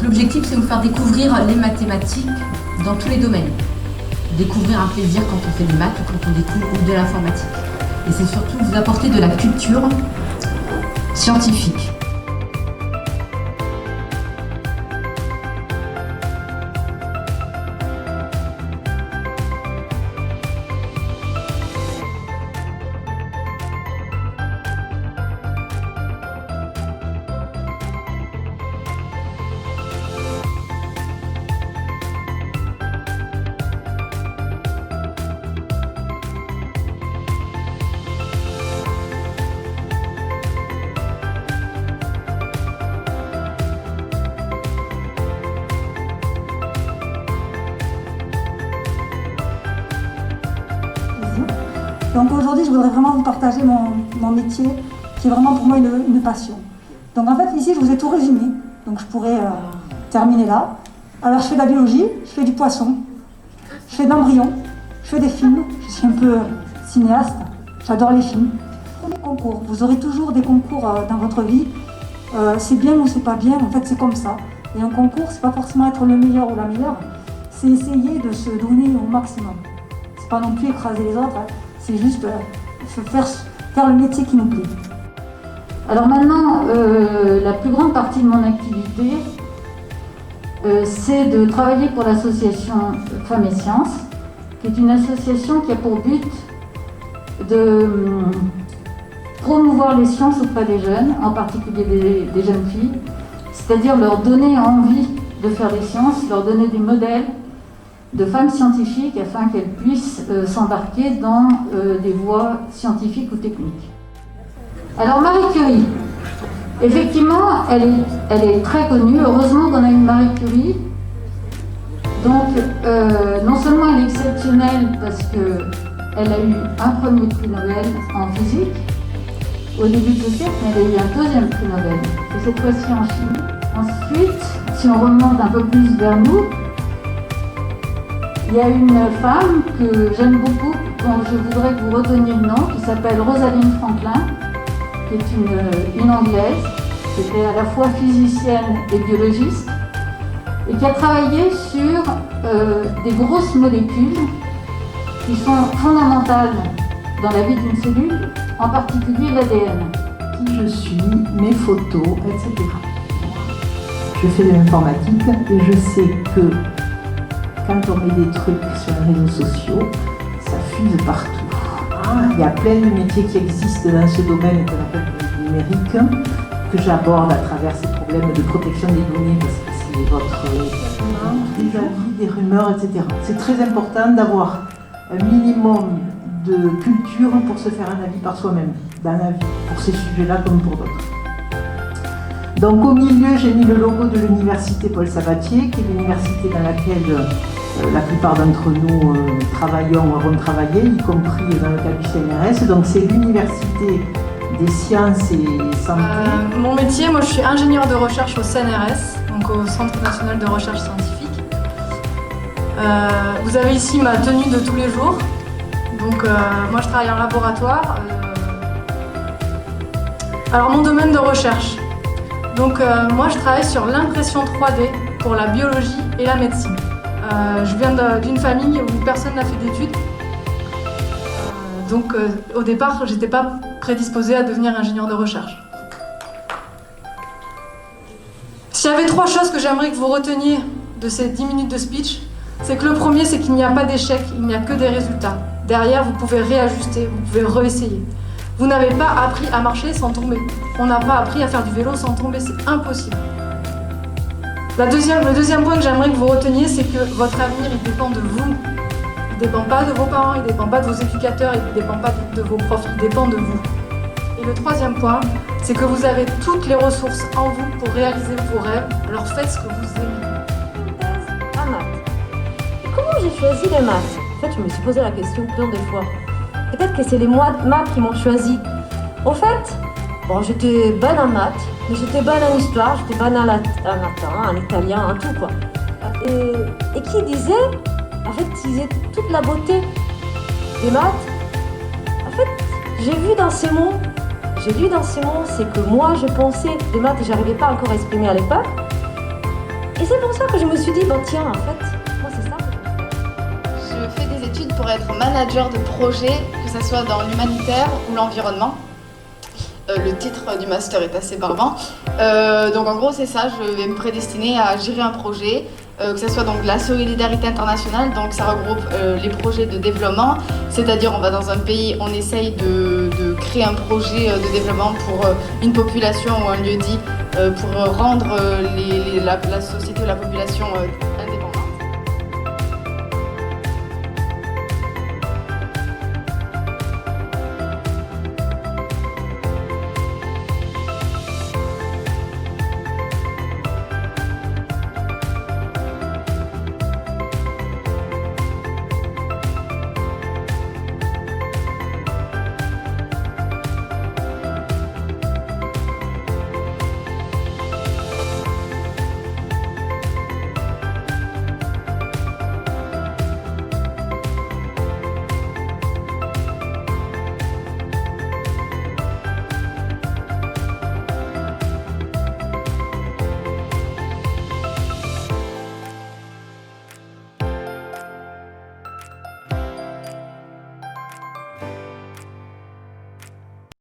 l'objectif, c'est de vous faire découvrir les mathématiques dans tous les domaines. Découvrir un plaisir quand on fait des maths ou quand on découvre de l'informatique. Et c'est surtout vous apporter de la culture scientifique. Donc aujourd'hui, je voudrais vraiment vous partager mon métier, qui est vraiment pour moi une passion. Donc en fait, ici, je vous ai tout résumé. Donc je pourrais terminer là. Alors je fais de la biologie, je fais du poisson, je fais de l'embryon, je fais des films, je suis un peu cinéaste, j'adore les films. Les concours, vous aurez toujours des concours dans votre vie. C'est bien ou c'est pas bien, en fait c'est comme ça. Et un concours, c'est pas forcément être le meilleur ou la meilleure, c'est essayer de se donner au maximum. C'est pas non plus écraser les autres, hein. C'est juste faire le métier qui nous plaît. Alors maintenant, la plus grande partie de mon activité, c'est de travailler pour l'association Femmes et Sciences, qui est une association qui a pour but de promouvoir les sciences auprès des jeunes, en particulier des jeunes filles, c'est-à-dire leur donner envie de faire des sciences, leur donner des modèles de femmes scientifiques afin qu'elles puissent s'embarquer dans des voies scientifiques ou techniques. Alors Marie Curie, effectivement, elle est très connue. Heureusement qu'on a une Marie Curie. Donc, non seulement elle est exceptionnelle parce qu'elle a eu un premier prix Nobel en physique au début du siècle, mais elle a eu un deuxième prix Nobel, et cette fois-ci en chimie. Ensuite, si on remonte un peu plus vers nous, il y a une femme que j'aime beaucoup, dont je voudrais que vous reteniez le nom, qui s'appelle Rosalind Franklin, qui est une Anglaise, qui était à la fois physicienne et biologiste, et qui a travaillé sur des grosses molécules qui sont fondamentales dans la vie d'une cellule, en particulier l'ADN. Qui je suis, mes photos, etc. Je fais de l'informatique et je sais que quand on met des trucs sur les réseaux sociaux, ça fuse partout. Il y a plein de métiers qui existent dans ce domaine qu'on appelle le numérique, que j'aborde à travers ces problèmes de protection des données, parce que c'est votre des avis, des rumeurs, etc. C'est très important d'avoir un minimum de culture pour se faire un avis par soi-même, dans la vie, pour ces sujets-là comme pour d'autres. Donc au milieu, j'ai mis le logo de l'université Paul Sabatier, qui est l'université dans laquelle la plupart d'entre nous travaillons ou avons travaillé, y compris dans le cadre du CNRS. Donc c'est l'université des sciences et santé. Mon métier, moi je suis ingénieure de recherche au CNRS, donc au Centre national de recherche scientifique. Vous avez ici ma tenue de tous les jours. Donc moi je travaille en laboratoire. Alors mon domaine de recherche. Donc moi je travaille sur l'impression 3D pour la biologie et la médecine. Je viens d'une famille où personne n'a fait d'études. Donc au départ j'étais pas prédisposée à devenir ingénieure de recherche. S'il y avait 3 choses que j'aimerais que vous reteniez de ces 10 minutes de speech, c'est que le premier, c'est qu'il n'y a pas d'échec, il n'y a que des résultats. Derrière, vous pouvez réajuster, vous pouvez réessayer. Vous n'avez pas appris à marcher sans tomber. On n'a pas appris à faire du vélo sans tomber, c'est impossible. Le deuxième point que j'aimerais que vous reteniez, c'est que votre avenir, il dépend de vous. Il ne dépend pas de vos parents, il ne dépend pas de vos éducateurs, il ne dépend pas de vos profs, il dépend de vous. Et le troisième point, c'est que vous avez toutes les ressources en vous pour réaliser vos rêves, alors faites ce que vous aimez. La maths. Et comment j'ai choisi les maths? En fait, je me suis posé la question plein de fois. Peut-être que c'est les maths qui m'ont choisi. Au fait, bon, j'étais bonne en maths, mais j'étais bonne en histoire, j'étais bonne en latin, en italien, en tout quoi. Et qui disait, en fait, disait toute la beauté des maths. En fait, j'ai lu dans ces mots, c'est que moi je pensais des maths et j'arrivais pas encore à exprimer à l'époque. Et c'est pour ça que je me suis dit, bon tiens, en fait, moi c'est ça. Je fais des études pour être manager de projet, que ce soit dans l'humanitaire ou l'environnement. Le titre du master est assez barbant. Donc en gros c'est ça, je vais me prédestiner à gérer un projet, que ce soit donc la solidarité internationale, donc ça regroupe les projets de développement, c'est-à-dire on va dans un pays, on essaye de créer un projet de développement pour une population ou un lieu dit, pour rendre la société ou la population